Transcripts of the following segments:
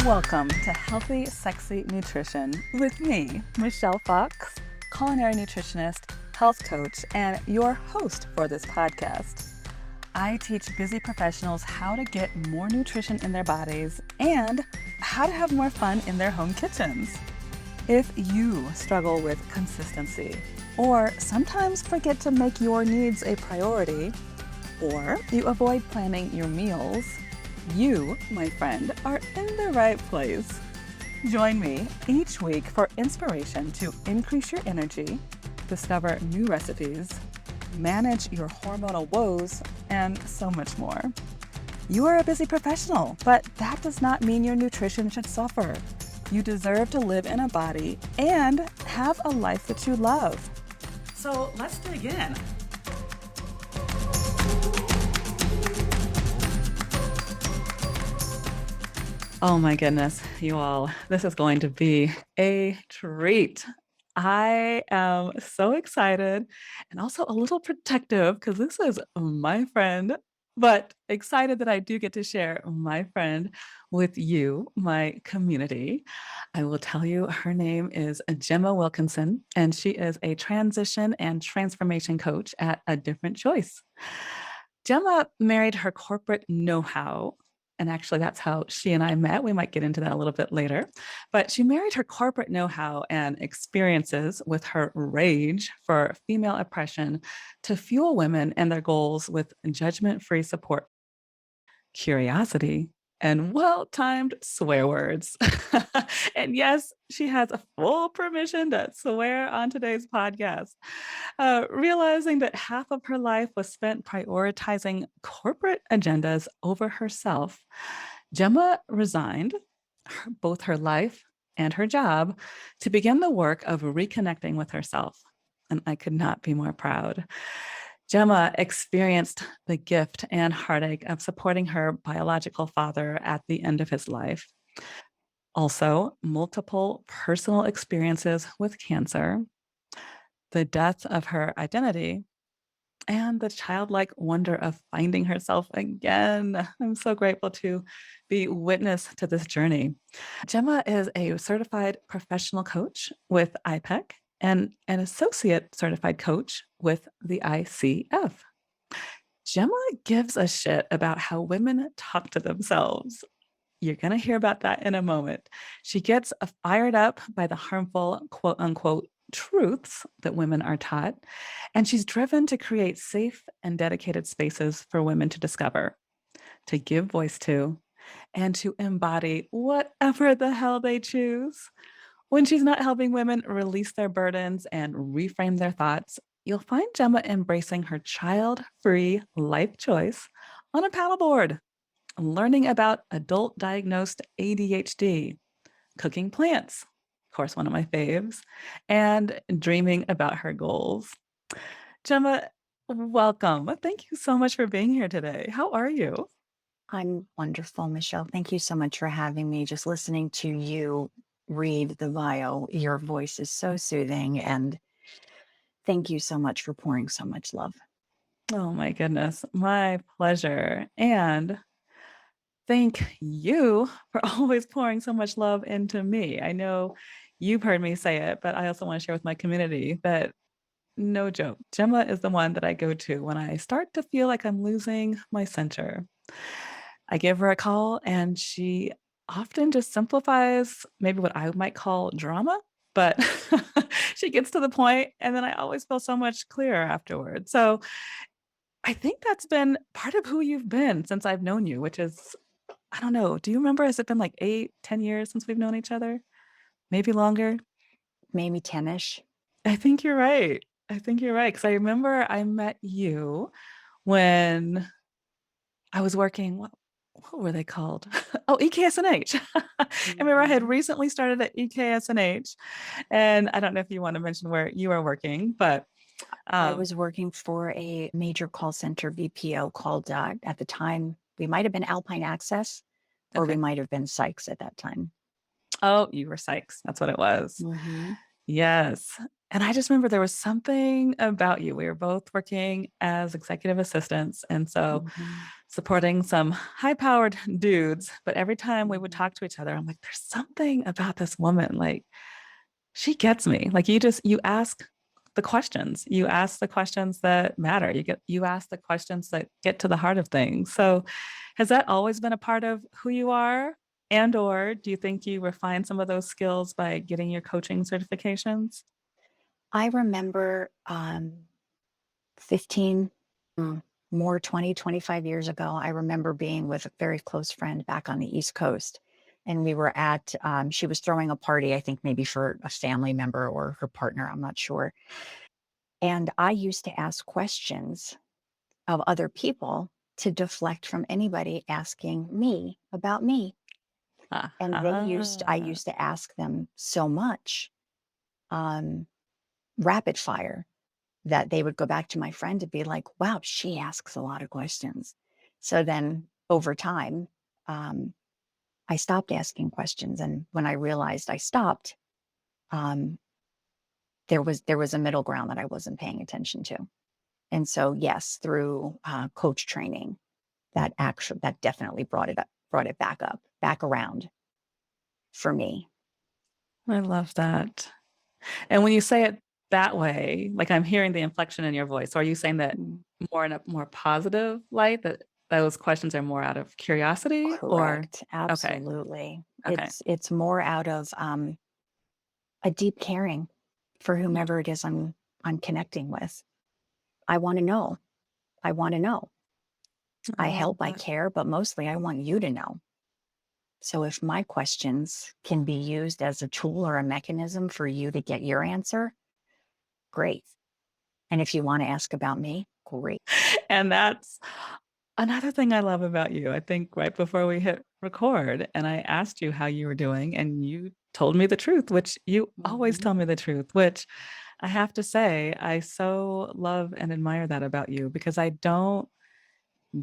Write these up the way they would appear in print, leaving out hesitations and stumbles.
Welcome to Healthy, Sexy Nutrition with me, Michelle Fox, culinary nutritionist, health coach, and your host for this podcast. I teach busy professionals how to get more nutrition in their bodies and how to have more fun in their home kitchens. If you struggle with consistency, or sometimes forget to make your needs a priority, or you avoid planning your meals, you, my friend, are in the right place. Join me each week for inspiration to increase your energy, discover new recipes, manage your hormonal woes, and so much more. You are a busy professional, but that does not mean your nutrition should suffer. You deserve to live in a body and have a life that you love. So let's dig in. Oh my goodness, you all, this is going to be a treat. I am so excited and also a little protective because this is my friend, but excited that I do get to share my friend with you, my community. I will tell you, her name is Gemma Wilkinson, and she is a transition and transformation coach at A Different Choice. Gemma married her corporate know-how, and actually that's how she and I met. We might get into that a little bit later. But she married her corporate know-how and experiences with her rage for female oppression to fuel women and their goals with judgment-free support, curiosity, and well-timed swear words. And yes, she has a full permission to swear on today's podcast. Realizing that half of her life was spent prioritizing corporate agendas over herself, Gemma resigned both her life and her job to begin the work of reconnecting with herself. And I could not be more proud. Gemma experienced the gift and heartache of supporting her biological father at the end of his life. Also, multiple personal experiences with cancer, the death of her identity, and the childlike wonder of finding herself again. I'm so grateful to be witness to this journey. Gemma is a certified professional coach with IPEC and an associate certified coach with the ICF. Gemma gives a shit about how women talk to themselves. You're going to hear about that in a moment. She gets fired up by the harmful, quote unquote, truths that women are taught, and she's driven to create safe and dedicated spaces for women to discover, to give voice to, and to embody whatever the hell they choose. When she's not helping women release their burdens and reframe their thoughts, you'll find Gemma embracing her child-free life choice on a paddleboard, learning about adult diagnosed ADHD, cooking plants, of course, one of my faves, and dreaming about her goals. Gemma, welcome. Thank you so much for being here today. How are you? I'm wonderful, Michelle. Thank you so much for having me. Just listening to you read the bio, your voice is so soothing. And thank you so much for pouring so much love. Oh my goodness, my pleasure. And thank you for always pouring so much love into me. I know you've heard me say it, but I also want to share with my community that no joke, Gemma is the one that I go to when I start to feel like I'm losing my center. I give her a call and she often just simplifies maybe what I might call drama, but she gets to the point and then I always feel so much clearer afterwards. So I think that's been part of who you've been since I've known you, which is, I don't know. Do you remember? Has it been like 8, 10 years since we've known each other? Maybe longer? Maybe 10-ish. I think you're right. I think you're right. Cause I remember I met you when I was working, what were they called? Oh, EKSNH. I remember I had Mhm. recently started at EKSNH, and I don't know if you want to mention where you are working, but I um, was working for a major call center BPO called, at the time, we might have been Alpine Access or we okay. might have been Sykes at that time. Oh, you were Sykes. That's what it was. Mhm. Yes. And I just remember there was something about you. We were both working as executive assistants. And so Mhm, supporting some high powered dudes. But every time we would mhm. talk to each other, I'm like, there's something about this woman. Like, she gets me. Like, you ask the questions. You ask the questions that matter. You ask the questions that get to the heart of things. So has that always been a part of who you are? And or do you think you refine some of those skills by getting your coaching certifications? I remember, 15, more 20, 25 years ago, I remember being with a very close friend back on the East Coast. And we were at, she was throwing a party, I think maybe for a family member or her partner, I'm not sure. And I used to ask questions of other people to deflect from anybody asking me about me. And I Uh-huh. used to ask them so much, um, rapid fire, that they would go back to my friend and be like, wow, she asks a lot of questions. So then over time, um, I stopped asking questions. And when I realized I stopped, um, there was a middle ground that I wasn't paying attention to. And so, yes, through coach training, that definitely brought it back up, back around for me. I love that. And when you say it that way, like I'm hearing the inflection in your voice. So are you saying that Mm. more in a more positive light, that those questions are more out of curiosity or Correct. okay, Absolutely. okay. It's more out of a deep caring for whomever it is I'm connecting with. I want to know. I want to know. I I love help, I that. care, but mostly I want you to know. So if my questions can be used as a tool or a mechanism for you to get your answer, great. And if you want to ask about me, great. And that's another thing I love about you. I think right before we hit record and I asked you how you were doing and you told me the truth, which you always Mhm, tell me the truth, which I have to say, I so love and admire that about you because I don't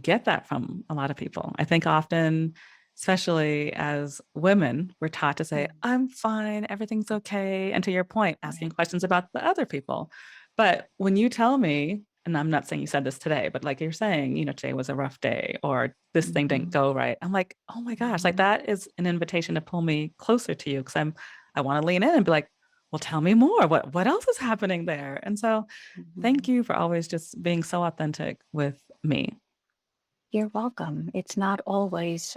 get that from a lot of people. I think often, especially as women, we're taught to say, mhm. I'm fine, everything's okay. And to your point, asking Right. questions about the other people. But when you tell me, and I'm not saying you said this today, but like you're saying, today was a rough day or this thing didn't Mhm, go right. I'm like, oh my gosh, like mhm, that is an invitation to pull me closer to you because I want to lean in and be like, well, tell me more. What else is happening there? And so thank mhm. you for always just being so authentic with me. You're welcome. It's not always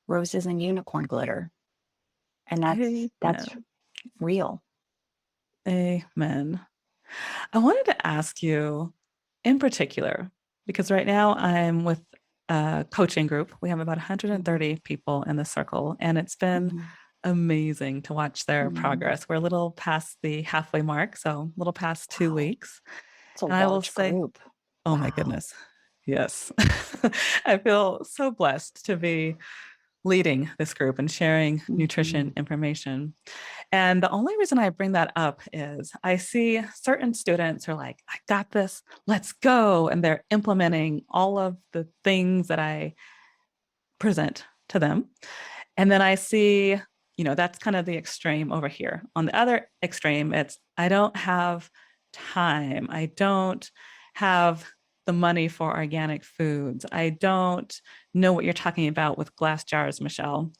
roses and unicorn glitter, and that's Amen. real. Amen. I wanted to ask you in particular, because right now I'm with a coaching group. We have about Mhm, 130 people in the circle, and it's been mhm, amazing to watch their mhm. progress. We're a little past the halfway mark, so a little past two Wow, weeks. it's a And I will large say, group. oh my Wow. goodness. Yes. I feel so blessed to be leading this group and sharing nutrition Mhm, information. And the only reason I bring that up is I see certain students are like, I got this, let's go. And they're implementing all of the things that I present to them. And then I see, that's kind of the extreme over here. On the other extreme, it's I don't have time. I don't have the money for organic foods. I don't know what you're talking about with glass jars, Michelle,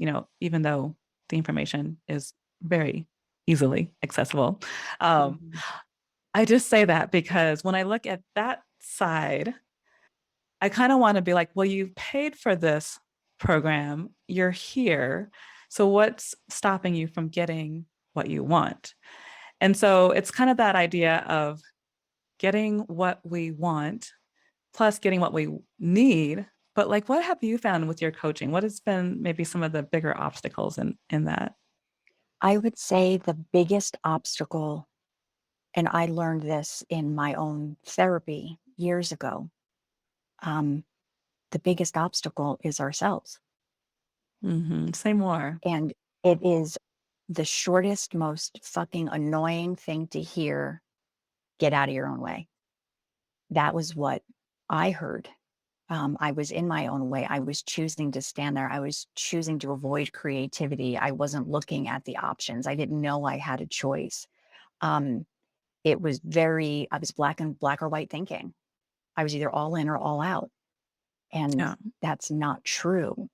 even though the information is very easily accessible. Um, mhm. I just say that because when I look at that side, I kind of want to be like, well, you paid for this program, you're here. So what's stopping you from getting what you want? And so it's kind of that idea of getting what we want plus getting what we need. But like, what have you found with your coaching? What has been maybe some of the bigger obstacles in that? I would say the biggest obstacle, and I learned this in my own therapy years ago, um, the biggest obstacle is ourselves. Say more. And it is the shortest, most fucking annoying thing to hear. Get out of your own way. That was what I heard. I was in my own way. I was choosing to stand there. I was choosing to avoid creativity. I wasn't looking at the options. I didn't know I had a choice. Um, I was black or white thinking. I was either all in or all out. And Yeah. that's not true.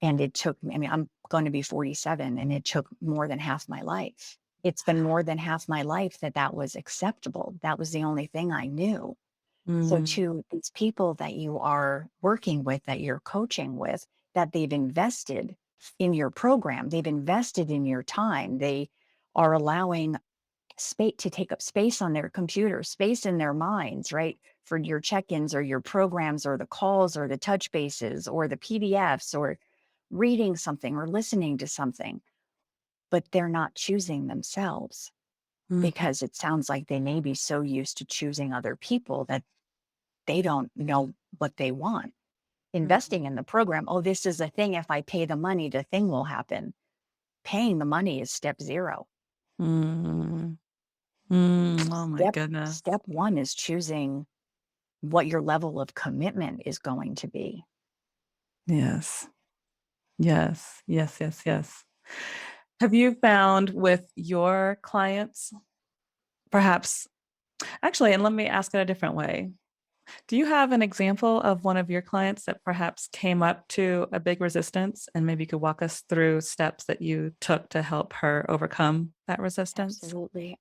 And it took me, I mean, I'm going to be 47 and it took more than half my life. It's been more than half my life that that was acceptable. That was the only thing I knew. So Mm, to these people that you are working with, that you're coaching with, that they've invested in your program, they've invested in your time, they are allowing space to take up space on their computer, space in their minds, right? For your check-ins or your programs or the calls or the touch bases or the PDFs or reading something or listening to something, but they're not choosing themselves mhm, because it sounds like they may be so used to choosing other people that they don't know what they want. mhm, Investing in the program, oh, this is a thing. If I pay the money, the thing will happen. Paying the money is step zero. mm, mm. Oh my Step goodness. step one is choosing what your level of commitment is going to be. Yes. Yes. Yes, yes, yes. Have you found with your clients, perhaps actually, and let me ask it a different way. Do you have an example of one of your clients that perhaps came up to a big resistance and maybe you could walk us through steps that you took to help her overcome that resistance? Absolutely.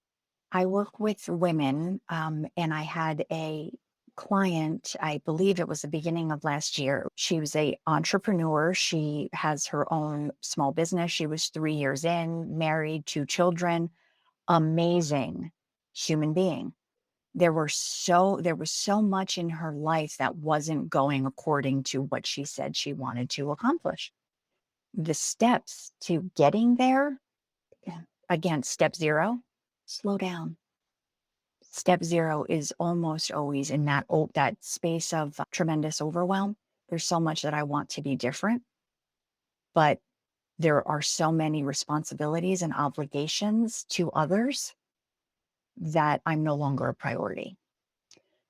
I work with women, and I had a client, I believe it was the beginning of last year. She was a entrepreneur. She has her own small business. She was 3 years in, married, 2 children, amazing human being. There was so much in her life that wasn't going according to what she said she wanted to accomplish. The steps to getting there, again, step zero, slow down. Step zero is almost always in that space of tremendous overwhelm. There's so much that I want to be different, but there are so many responsibilities and obligations to others that I'm no longer a priority.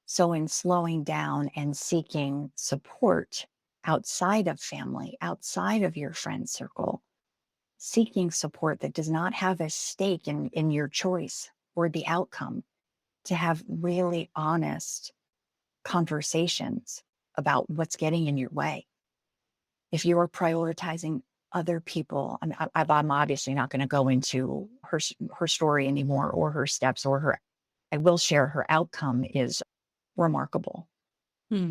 So, in slowing down and seeking support outside of family, outside of your friend circle, seeking support that does not have a stake in your choice or the outcome, to have really honest conversations about what's getting in your way. If you are prioritizing other people, I'm obviously not going to go into her story anymore or her steps or her. I will share her outcome is remarkable.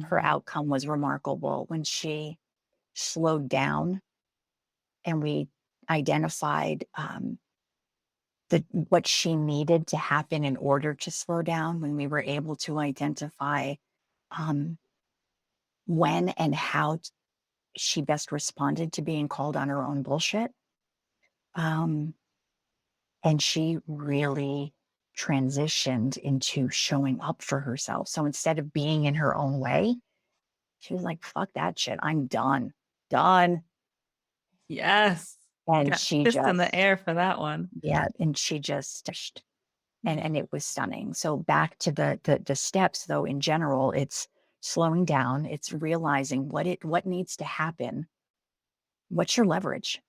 Her Mhm. outcome was remarkable when she slowed down and we identified what she needed to happen in order to slow down. When we were able to identify um, when and how she best responded to being called on her own bullshit. Um, and she really transitioned into showing up for herself. So instead of being in her own way, she was like, fuck that shit. I'm done. Done. Yes. And Got she fist in the just, air for that one. yeah, and she just, Mm, and it was stunning. So back to the steps though, in general, it's slowing down, it's realizing what needs to happen. What's your leverage?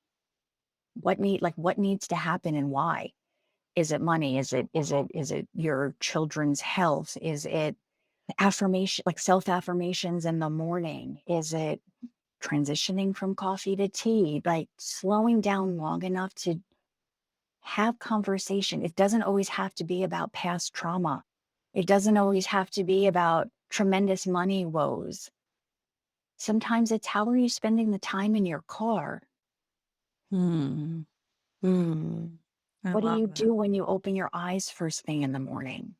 What needs to happen and why? Is it money? Is it your children's health? Is it affirmation, like self-affirmations in the morning? Is it transitioning from coffee to tea? Like slowing down long enough to have conversation. It doesn't always have to be about past trauma. It doesn't always have to be about tremendous money woes. Sometimes it's how are you spending the time in your car? mm, mm. I What do love you that. do when you open your eyes first thing in the morning?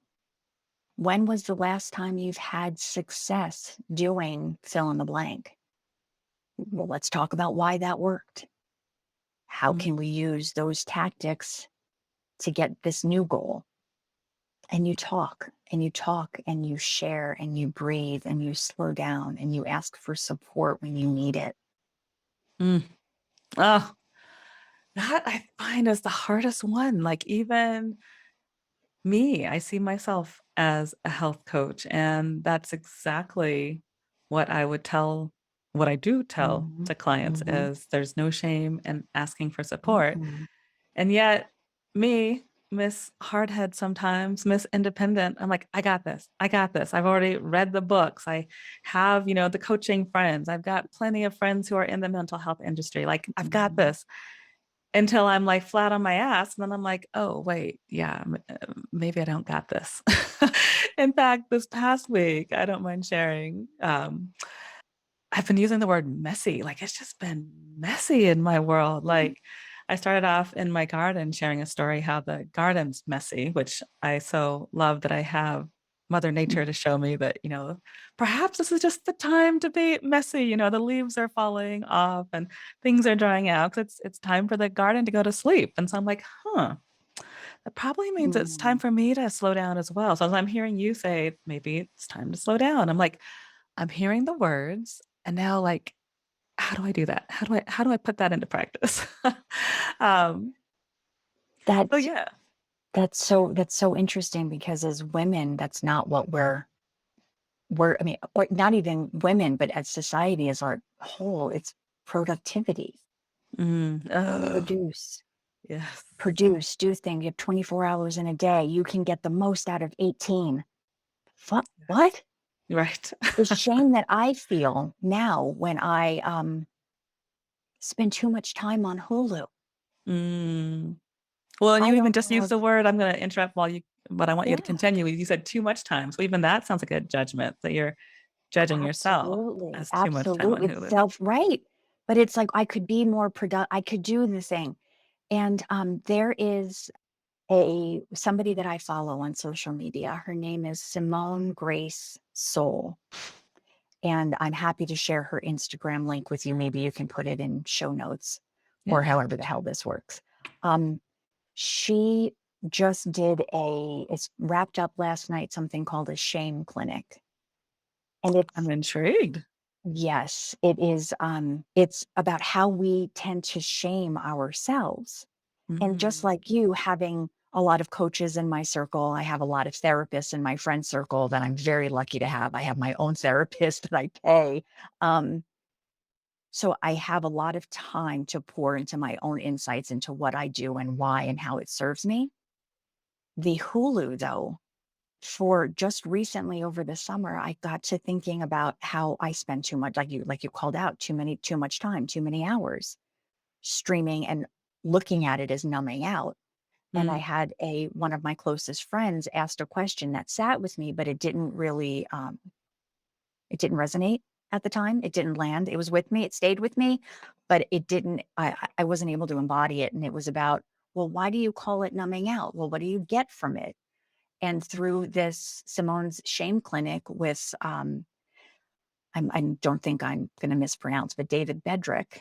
When was the last time you've had success doing fill in the blank? Well, let's talk about why that worked. How can we Mm, use those tactics to get this new goal? And you talk and you talk and you share and you breathe and you slow down and you ask for support when you need it. mm. Oh, that I find is the hardest one. Like even me, I see myself as a health coach, and that's exactly what I would tell what I do tell Mhm, to clients mhm, is there's no shame in asking for support. mhm, And yet me, Miss Hardhead sometimes, Miss Independent. I'm like, I got this. I got this. I've already read the books. I have, the coaching friends. I've got plenty of friends who are in the mental health industry. Like, I've got Mhm. this until I'm like flat on my ass. And then I'm like, oh, wait, yeah, maybe I don't got this. In fact, this past week, I don't mind sharing. I've been using the word messy. Like it's just been messy in my world. Mhm. Like I started off in my garden sharing a story how the garden's messy, which I so love that I have Mother Nature to show me that, perhaps this is just the time to be messy. The leaves are falling off and things are drying out. 'Cause it's time for the garden to go to sleep. And so I'm like, huh, that probably means it's time Mm. for me to slow down as well. So as I'm hearing you say, maybe it's time to slow down. I'm like, I'm hearing the words and now like how do I do that? How do I put that into practice? um, so That's yeah. that's so interesting because as women, that's not what we're I mean, or not even women, but as society as our whole, it's productivity. Oh, Produce, yes. produce, do things. You have 24 hours in a day. You can get the most out of 18. What? Right. The shame that I feel now when I spend too much time on Hulu. mm. Well, and I you even don't just used have, the word. I'm going to interrupt but I want you to yeah, continue. You said too much time. So even that sounds like a judgment that you're judging yourself absolutely, as too much time on absolutely. It's Hulu. self right. But it's like I could be more product. I could do the thing. And there is a somebody that I follow on social media. Her name is Simone Grace Soul. And I'm happy to share her Instagram link with you. Maybe you can put it in show notes or Yeah, however the hell this works. Um, she just did it's wrapped up last night, something called a shame clinic. And I'm it's, intrigued. yes, it is, it's about how we tend to shame ourselves. And just Mm, like you, having a lot of coaches in my circle, I have a lot of therapists in my friend circle that I'm very lucky to have. I have my own therapist that I pay. Um, so I have a lot of time to pour into my own insights into what I do and why and how it serves me. The Hulu, though, for just recently over the summer, I got to thinking about how I spend too much, like you called out, too much time, too many hours streaming and looking at it as numbing out. And I mm, had a one of my closest friends asked a question that sat with me, but it didn't resonate at the time. It didn't land. It was with me. It stayed with me, but it didn't. I wasn't able to embody it. And it was about, well, why do you call it numbing out? Well, what do you get from it? And through this Simone's shame clinic with, I don't think I'm going to mispronounce, but David Bedrick,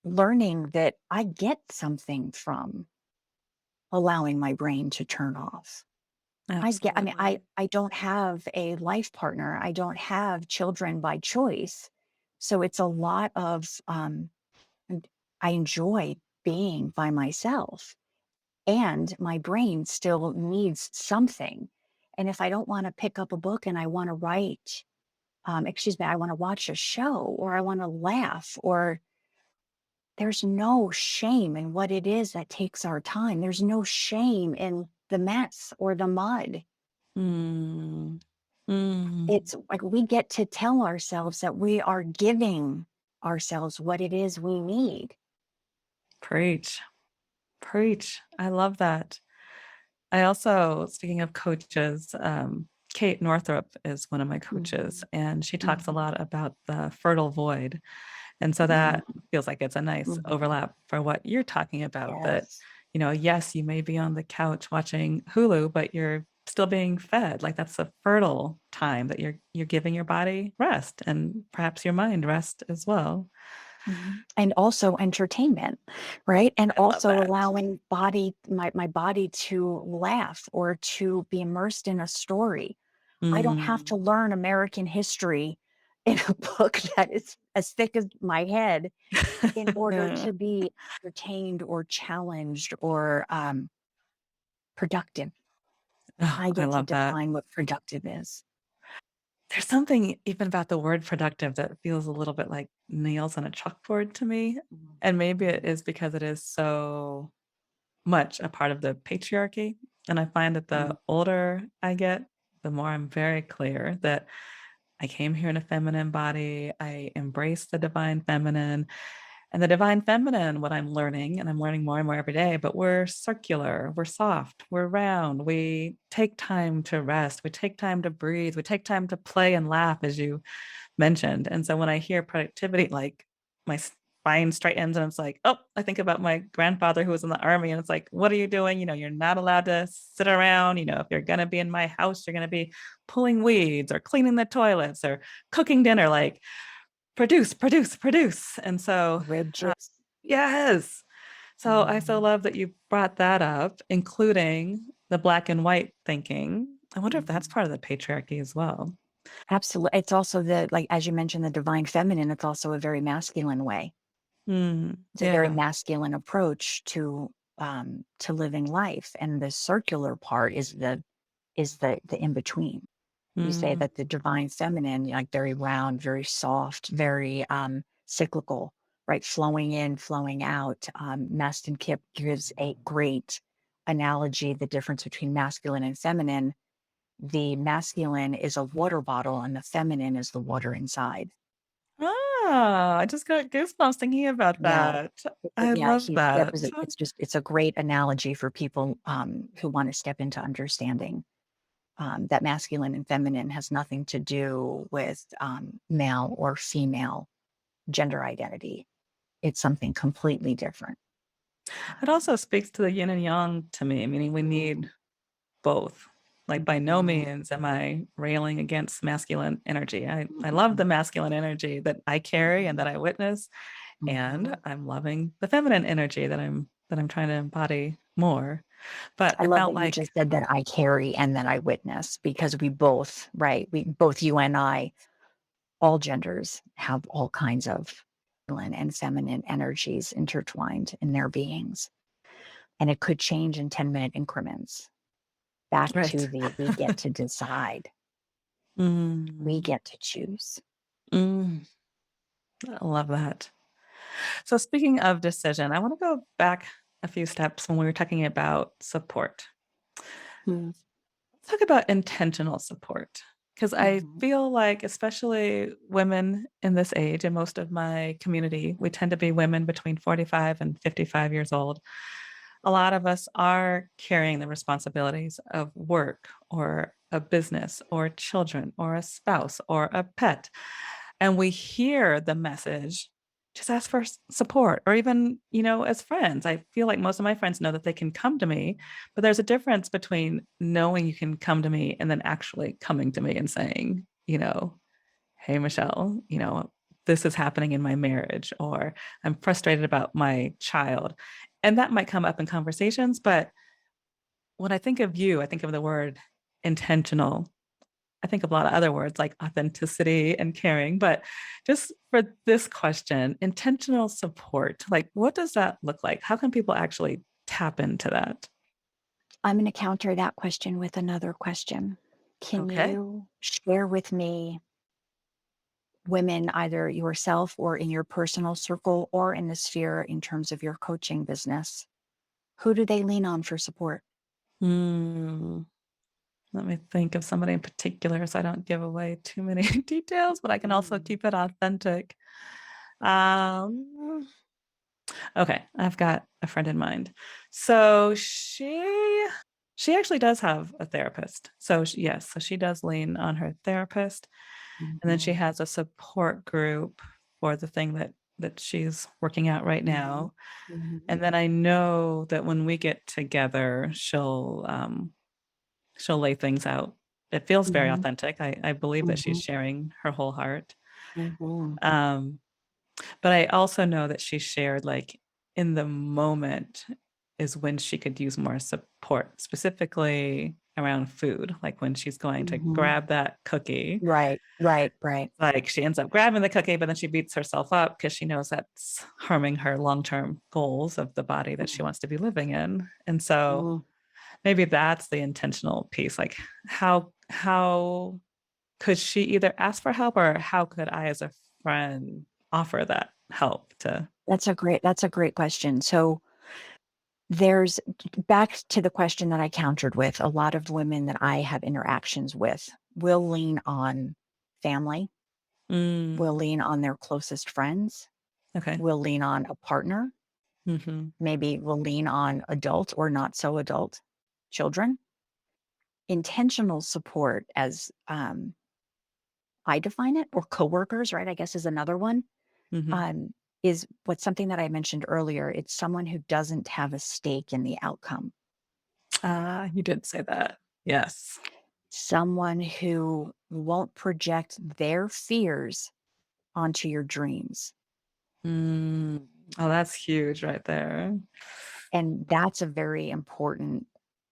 learning that I get something from allowing my brain to turn off. I mean, absolutely. I don't have a life partner. I don't have children by choice. So it's a lot of, and I enjoy being by myself, and my brain still needs something. And if I don't want to pick up a book and I want to write, excuse me, I want to watch a show or I want to laugh, or there's no shame in what it is that takes our time. There's no shame in the mess or the mud. Mm, mm. It's like we get to tell ourselves that we are giving ourselves what it is we need. Preach. Preach. I love that. I also, speaking of coaches, Kate Northrup is one of my coaches, Mhm, and she talks a mhm, lot about the fertile void. And so mhm, that feels like it's a nice mhm. overlap for what you're talking about that, Yes. yes, you may be on the couch watching Hulu, but you're still being fed. Like that's a fertile time that you're giving your body rest and perhaps your mind rest as well. Mhm. And also entertainment, right? And I love also that. allowing my body to laugh or to be immersed in a story. I don't have to Mm, learn American history in a book that is as thick as my head in order to be entertained or challenged or, productive. oh, I I get to love that. define what productive is. There's something even about the word productive that feels a little bit like nails on a chalkboard to me. Mhm, And maybe it mhm, is because it is so much a part of the patriarchy. And I find that Mm. the older I get, the more I'm very clear that I came here in a feminine body. I embrace the divine feminine. And the divine feminine, what I'm learning, and I'm learning more and more every day, but we're circular, we're soft, we're round. We take time to rest, we take time to breathe, we take time to play and laugh, as you mentioned. And so when I hear productivity, like my spine straightens and it's like, oh, I think about my grandfather who was in the army and it's like, what are you doing? You're not allowed to sit around. If you're going to be in my house, you're going to be pulling weeds or cleaning the toilets or cooking dinner, like produce, produce, produce. And so, Rib uh, juice. yes. So I so Mhm, love that you brought that up, including the black and white thinking. I wonder if that's mhm. part of the patriarchy as well. Absolutely. It's also like, as you mentioned, the divine feminine, it's also a very masculine way. It's a very Yeah. masculine approach to living life. And the circular part is the in between. You say Mm. that the divine feminine, like very round, very soft, very cyclical, right? Flowing in, flowing out. Mastin Kipp gives a great analogy, the difference between masculine and feminine. The masculine is a water bottle and the feminine is the water inside. I just got goosebumps thinking about Yeah. that. I Yeah, love that. it's a great analogy for people who want to step into understanding that masculine and feminine has nothing to do with male or female gender identity. It's something completely different. It also speaks to the yin and yang to me, meaning we Mhm, need both. Like by no mhm, means am I railing against masculine energy. I love the mhm, masculine energy that I carry and that I witness, and mhm. I'm loving the feminine energy that I'm trying to embody more. But I I love felt that you like just said that I carry and that I witness because we both, right? We both, you and I, all genders have all kinds of masculine and feminine energies intertwined in their beings. And it could change in 10-minute increments. Back to right. the we get to decide, we Mm, get to choose. mm, I love that. So speaking of decision, I want to go back a few steps when we were talking about support. Mm, Talk about intentional support because I mhm, feel like, especially women in this age, and most of my community, we tend to be women between 45 and 55 years old. A lot of us are carrying the responsibilities of work or a business or children or a spouse or a pet. And we hear the message, just ask for support, or even, as friends. I feel like most of my friends know that they can come to me, but there's a difference between knowing you can come to me and then actually coming to me and saying, hey, Michelle, this is happening in my marriage, or I'm frustrated about my child. And that might come up in conversations, but when I think of you, I think of the word intentional. I think of a lot of other words like authenticity and caring, but just for this question, intentional support, like what does that look like? How can people actually tap into that? I'm going to counter that question with another question. Can Okay. you share with me women, either yourself or in your personal circle or in the sphere in terms of your coaching business? Who do they lean on for support? Hmm. Let me think of somebody in particular so I don't give away too many details, but I can also Mm, keep it authentic. Um, okay, I've got a friend in mind. So she actually does have a therapist. So yes, so she does lean on her therapist, and then she mhm, has a support group for the thing that she's working out right mhm, now. And mhm, then I know that when we get together, she'll lay things out. It feels very mhm, authentic. I believe that she's mhm, sharing her whole heart. mhm, Um, but I also know that she shared like in the moment is when she could use more support, specifically around food, like when she's going to mhm. grab that cookie. Right, right, right. Like she ends up grabbing the cookie, but then she beats herself up because she knows that's harming her long-term goals of the body that she Mhm, wants to be living in. And so mhm. maybe that's the intentional piece. Like how could she either ask for help, or how could I as a friend offer that help to That's a great question. So There's back to the question that I countered with, a lot of women that I have interactions with will lean on family, Mm, will lean on their closest friends, okay. will lean on a partner, Mhm. maybe will lean on adult or not so adult children. Intentional support, as I define it, or coworkers, right? I guess is another one. Mhm. Um, is what's something that I mentioned earlier. It's someone who doesn't have a stake in the outcome, Ah, you did say that. Yes. someone who won't project their fears onto your dreams. Mm. Oh, that's huge right there. And that's a very important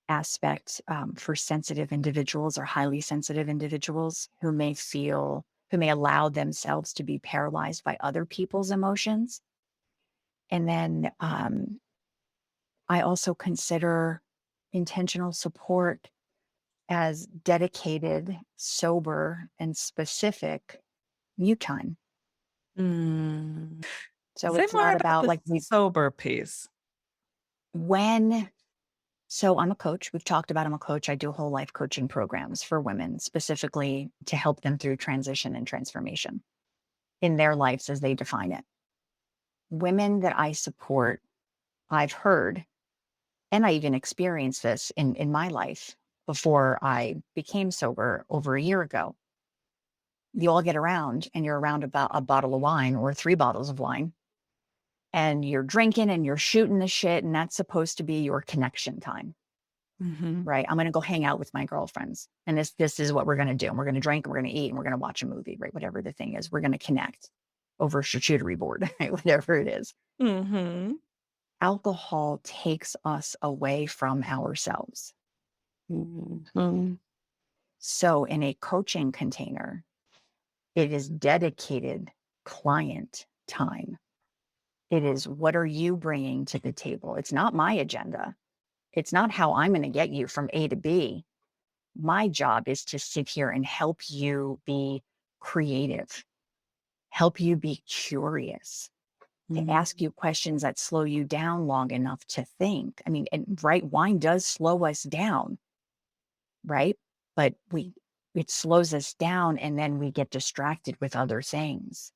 aspect for sensitive individuals or highly sensitive individuals who may allow themselves to be paralyzed by other people's emotions. And then I also consider intentional support as dedicated, sober, and specific you time. Mm. So Say it's more not about about the like we sober piece. when so I'm a coach. We've talked about I'm a coach. I do whole life coaching programs for women specifically to help them through transition and transformation in their lives as they define it. Women that I support, I've heard, and I even experienced this in my life before I became sober over a year ago. You all get around and you're around about a bottle of wine or 3 bottles of wine and you're drinking and you're shooting the shit. And that's supposed to be your connection time, Mhm. right? I'm going to go hang out with my girlfriends. And this is what we're going to do. And we're going to drink and we're going to eat and we're going to watch a movie, right? Whatever the thing is, we're going to connect over a charcuterie board, right? Whatever it is. Mhm. Alcohol takes us away from ourselves. Mhm. So in a coaching container, it is dedicated client time. It is what are you bringing to the table? It's not my agenda. It's not how I'm going to get you from A to B. My job is to sit here and help you be creative, help you be curious, to ask Mhm. you questions that slow you down long enough to think. I mean, and right, wine does slow us down, right? But it slows us down and then we get distracted with other things.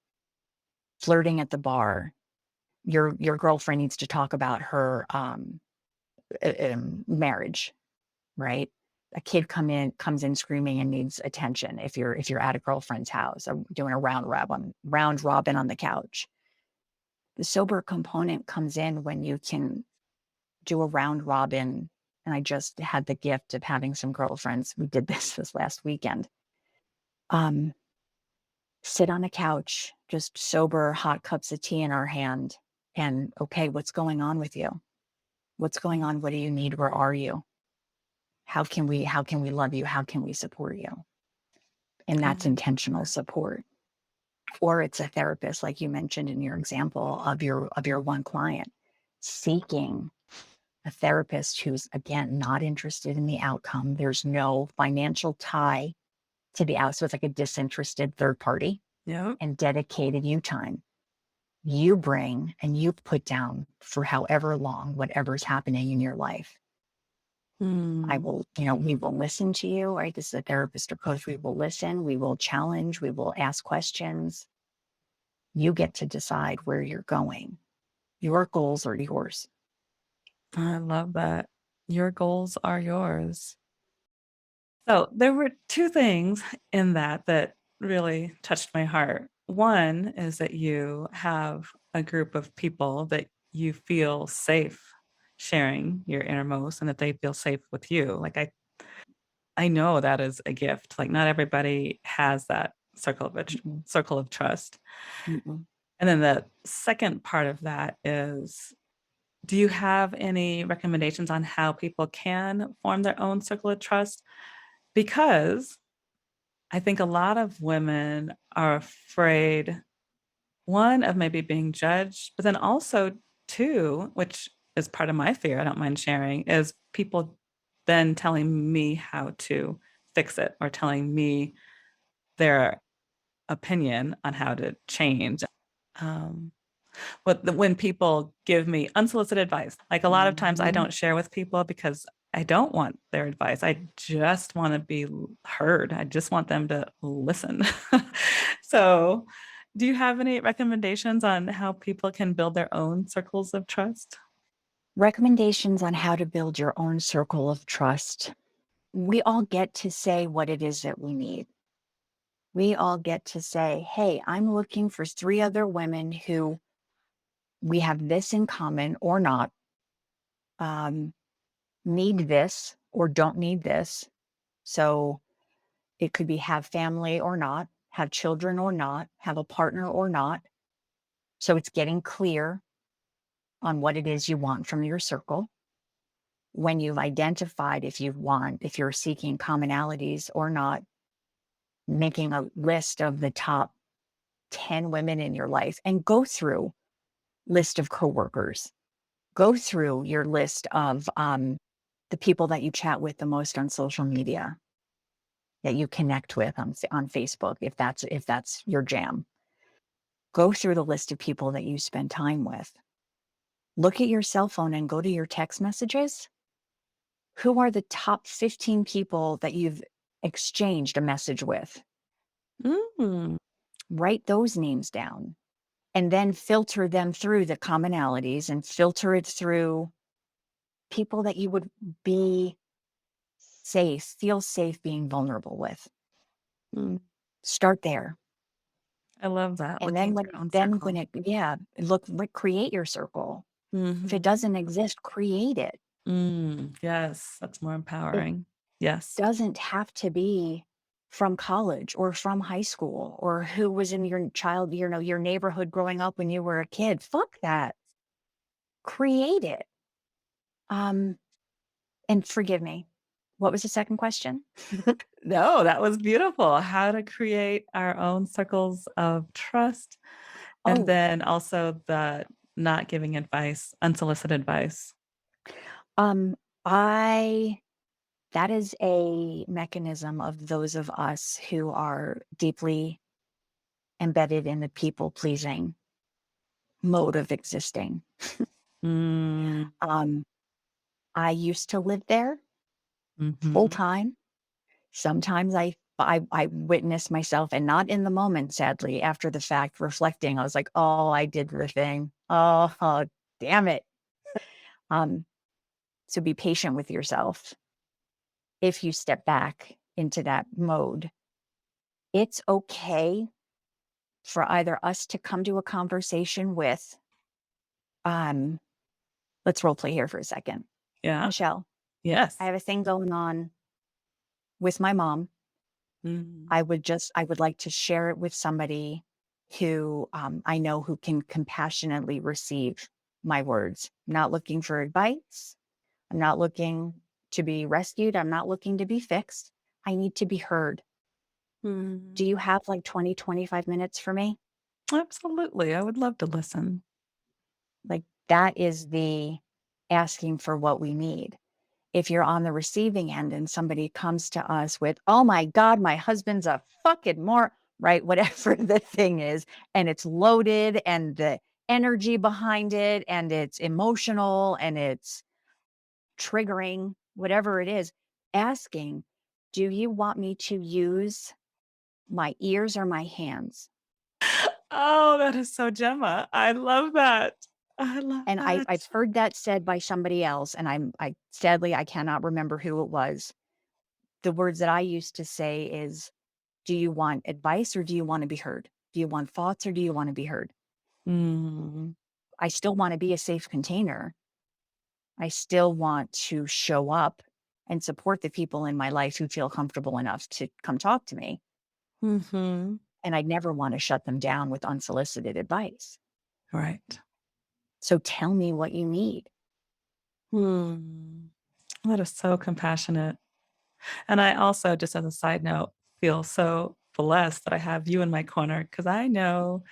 Flirting at the bar. Your girlfriend needs to talk about her marriage, right? A kid comes in screaming and needs attention. If you're at a girlfriend's house or doing a round robin on the couch, the sober component comes in when you can do a round robin. And I just had the gift of having some girlfriends. We did this last weekend. Um, Sit on a couch, just sober, hot cups of tea in our hand, and okay, what's going on with you? What's going on? What do you need? Where are you? How can we love you? How can we support you? And I that's like intentional that. support. Or it's a therapist, like you mentioned in your example of your one client, seeking a therapist who's again not interested in the outcome. There's no financial tie to the out. So it's like a disinterested third party Yep. and dedicated you time. You bring and you put down for however long, whatever's happening in your life. Mm. We will listen to you, right? This is a therapist or coach. We will listen, we will challenge, we will ask questions. You get to decide where you're going. Your goals are yours. I love that. Your goals are yours. So there were two things in that that really touched my heart. One is that you have a group of people that you feel safe sharing your innermost and that they feel safe with you. Like I know that is a gift. Like not everybody has that Mm-mm, circle of trust. mm-mm. And then the second part of that is, do you have any recommendations on how people can form their own circle of trust? Because I think a lot of women are afraid, one, of maybe being judged, but then also, two, which is part of my fear, I don't mind sharing, is people then telling me how to fix it or telling me their opinion on how to change. Um, when people give me unsolicited advice. Like a lot of times I Mhm. don't share with people because I don't want their advice. I just want to be heard. I just want them to listen. So, do you have any recommendations on how people can build their own circles of trust? Recommendations on how to build your own circle of trust. We all get to say what it is that we need. We all get to say, hey, I'm looking for three other women who we have this in common or not, um, need this or don't need this. So it could be have family or not, have children or not, have a partner or not. So it's getting clear on what it is you want from your circle. When you've identified if you're seeking commonalities or not, making a list of the top 10 women in your life and go through list of coworkers. Go through your list of the people that you chat with the most on social media, that you connect with on Facebook, if that's your jam. Go through the list of people that you spend time with. Look at your cell phone and go to your text messages. Who are the top 15 people that you've exchanged a message with? Mm, Write those names down and then filter them through the commonalities and filter it through people that you would be feel safe being vulnerable with. mm. Start there. I love that. And Looking then at your own when circle. it, yeah, create your circle. If it Hmm. doesn't exist, create it. Yes, that's more It empowering. Yes. doesn't have to be from college or from high school or who was in your neighborhood growing up when you were a kid. Fuck that. Create it. Um, and forgive me. What was the second question? No, that was beautiful. How to create our own circles of trust. And Oh, then also the not giving advice, unsolicited advice. um, I that is a mechanism of those of us who are deeply embedded in the people pleasing mode of existing. Mm, Um, I used to live there full hmm. time. Sometimes I witness myself and not in the moment, sadly, after the fact, reflecting, I was like, "Oh, I did the thing. Oh, damn it." Um, so be patient with yourself if you step back into that mode. It's okay for either us to come to a conversation with, um let's role play here for a second. Yeah. Michelle, I Yes. have a thing going on with my mom. Mm, I would like to share it with somebody who, I know who can compassionately receive my words. I'm not looking for advice. I'm not looking to be rescued. I'm not looking to be fixed. I need to be heard. Do mm. you have like 20, 25 minutes for me? Absolutely. I would love to listen. Like that is the asking for what we need. If you're on the receiving end and somebody comes to us with, "Oh my god, my husband's a fucking right, whatever the thing is, and it's loaded and the energy behind it and it's emotional and it's triggering, whatever it is, asking, "Do you want me to use my ears or my hands?" Oh, that is so Gemma. I love that. I love And that. I've heard that said by somebody else, and I sadly, I cannot remember who it was. The words that I used to say is, do you want advice or do you want to be heard? Do you want thoughts or do you want to be heard? Mm, I still want to be a safe container. I still want to show up and support the people in my life who feel comfortable enough to come talk to me. hmm. And I never want to shut them down with unsolicited advice. Right. So tell me what you need. Hmm. That is so compassionate. And I also, just as a side note, feel so blessed that I have you in my corner because I know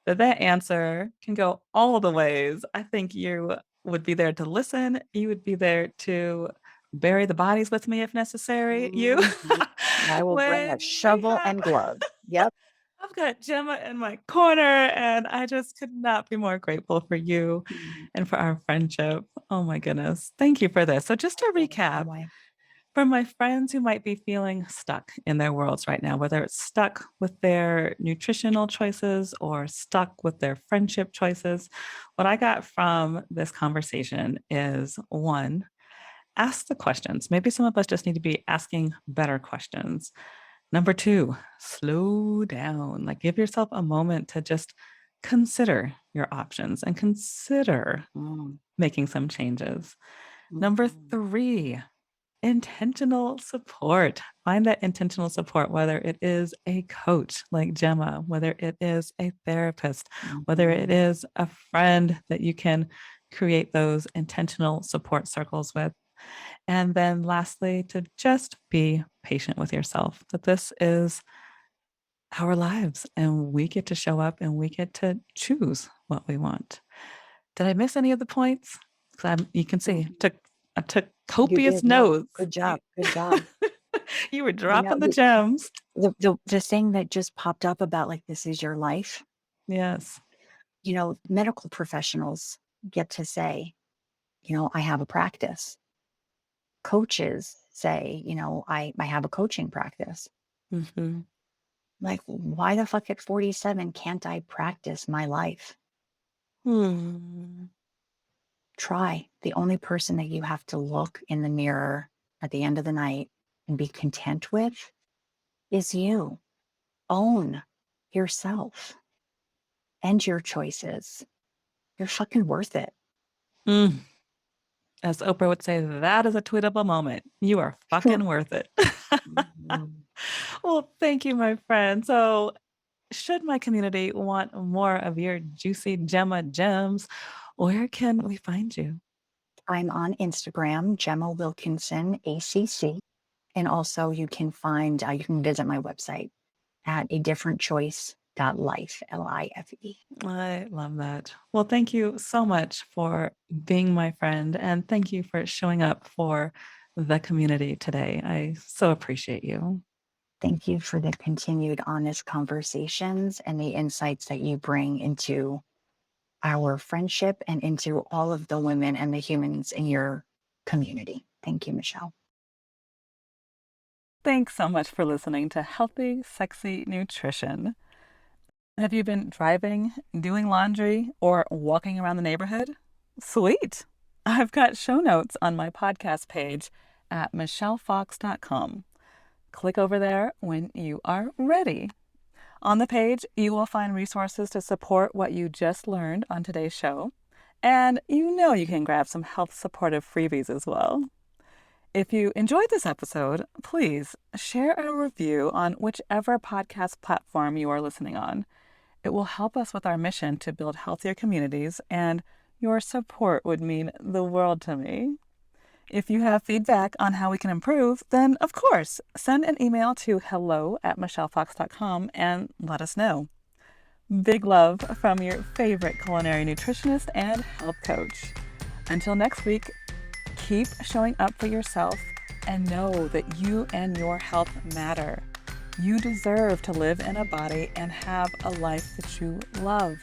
that that answer can go all the ways. I think you would be there to listen. You would be there to bury the bodies with me if necessary. You Mhm. I will bring when a we shovel have and gloves. Yep. I've got Gemma in my corner, and I just could not be more grateful for you Mhm. and for our friendship. Oh my goodness. Thank you for this. So, just to I feel the same recap, way. for my friends who might be feeling stuck in their worlds right now, whether it's stuck with their nutritional choices or stuck with their friendship choices, what I got from this conversation is one, ask the questions. Maybe some of us just need to be asking better questions. Number two, slow down. Like give yourself a moment to just consider your options and consider Mm, making some changes. Number mhm, three, intentional support. Find that intentional support, whether it is a coach like Gemma, whether it is a therapist, whether it mhm. is a friend that you can create those intentional support circles with. And then lastly, to just be patient with yourself, that this is our lives and we get to show up and we get to choose what we want. Did I miss any of the points? Because you can see Mhm. I took You copious did. No, notes. good job. Good job. You were You know, dropping the gems. the thing that just popped up about like this is your life, Yes. medical professionals get to say, I have a practice. Coaches say, I have a coaching practice. Mhm. Like, why the fuck at 47 can't I practice my life? Hmm. Try. The only person that you have to look in the mirror at the end of the night and be content with is you. Own yourself and your choices. You're fucking worth it. Mm. As Oprah would say, that is a tweetable moment. You are fucking worth it. Mhm. Well, thank you, my friend. So, should my community want more of your juicy Gemma gems, where can we find you? I'm on Instagram, Gemma Wilkinson, ACC. And also you can visit my website at a different choice.life, LIFE. I love that. Well, thank you so much for being my friend, and thank you for showing up for the community today. I so appreciate you. Thank you for the continued honest conversations and the insights that you bring into our friendship and into all of the women and the humans in your community. Thank you, Michelle. Thanks so much for listening to Healthy, Sexy Nutrition. Have you been driving, doing laundry, or walking around the neighborhood? Sweet. I've got show notes on my podcast page at michellefox.com. Click over there when you are ready. On the page, you will find resources to support what you just learned on today's show. And you can grab some health supportive freebies as well. If you enjoyed this episode, please share a review on whichever podcast platform you are listening on. It will help us with our mission to build healthier communities, and your support would mean the world to me. If you have feedback on how we can improve, then of course, send an email to hello@michellefox.com and let us know. Big love from your favorite culinary nutritionist and health coach. Until next week, keep showing up for yourself and know that you and your health matter. You deserve to live in a body and have a life that you love.